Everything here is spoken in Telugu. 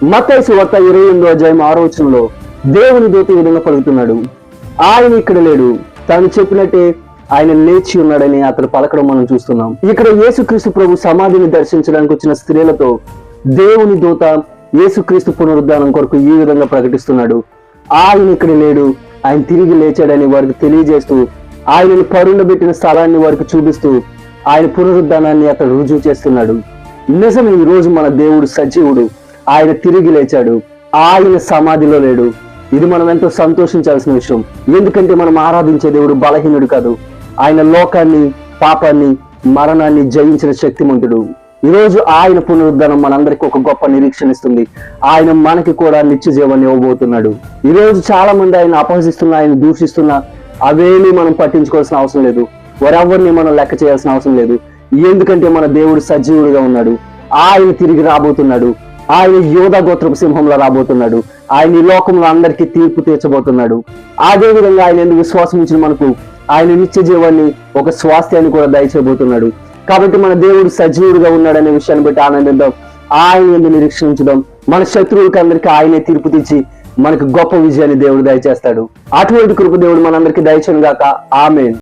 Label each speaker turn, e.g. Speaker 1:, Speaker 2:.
Speaker 1: మత్తయి సువార్త 28 దేవుని దూత ఈ విధంగా పలుకుతున్నాడు, ఆయన ఇక్కడ లేడు, తాను చెప్పినట్టే ఆయన లేచి ఉన్నాడని అతను పలకడం మనం చూస్తున్నాం. ఇక్కడ యేసుక్రీస్తు ప్రభు సమాధిని దర్శించడానికి వచ్చిన స్త్రీలతో దేవుని దూత యేసుక్రీస్తు పునరుద్ధానం కొరకు ఈ విధంగా ప్రకటిస్తున్నాడు. ఆయన ఇక్కడ లేడు, ఆయన తిరిగి లేచాడని వారికి తెలియజేస్తూ, ఆయనను పరుండబెట్టిన స్థలాన్ని వారికి చూపిస్తూ ఆయన పునరుద్ధానాన్ని అతడు రుజువు చేస్తున్నాడు. నిజమే, ఈ రోజు మన దేవుడు సజీవుడు, ఆయన తిరిగి లేచాడు, ఆయన సమాధిలో లేడు. ఇది మనం ఎంతో సంతోషించాల్సిన విషయం. ఎందుకంటే మనం ఆరాధించే దేవుడు బలహీనుడు కాదు, ఆయన లోకాన్ని, పాపాన్ని, మరణాన్ని జయించిన శక్తిమంతుడు. ఈరోజు ఆయన పునరుద్ధానం మనందరికీ ఒక గొప్ప నిరీక్షణ ఇస్తుంది. ఆయన మనకి కూడా నిత్య జీవాన్ని ఇవ్వబోతున్నాడు. ఈరోజు చాలా మంది ఆయన అపహసిస్తున్నా, ఆయన దూషిస్తున్నా అవేమీ మనం పట్టించుకోవాల్సిన అవసరం లేదు. వారెవరిని మనం లెక్క చేయాల్సిన అవసరం లేదు. ఎందుకంటే మన దేవుడు సజీవుడుగా ఉన్నాడు, ఆయన తిరిగి రాబోతున్నాడు, ఆయన యోధా గోత్రపు సింహంలో రాబోతున్నాడు, ఆయన ఈ లోకంలో అందరికీ తీర్పు తీర్చబోతున్నాడు. అదే విధంగా ఆయన ఎందుకు విశ్వాసం ఉంచిన మనకు ఆయన నిత్య జీవాన్ని, ఒక స్వాస్థ్యాన్ని కూడా దయచేయబోతున్నాడు. కాబట్టి మన దేవుడు సజీవుడుగా ఉన్నాడనే విషయాన్ని బట్టి ఆనందిద్దాం, ఆయన ఎందుకు నిరీక్షించడం. మన శత్రువులకి అందరికీ ఆయనే తీర్పు తెచ్చి మనకు గొప్ప విజయాన్ని దేవుడు దయచేస్తాడు. అటువంటి కృప దేవుడు మనందరికీ దయచేయను గాక. ఆమేన్.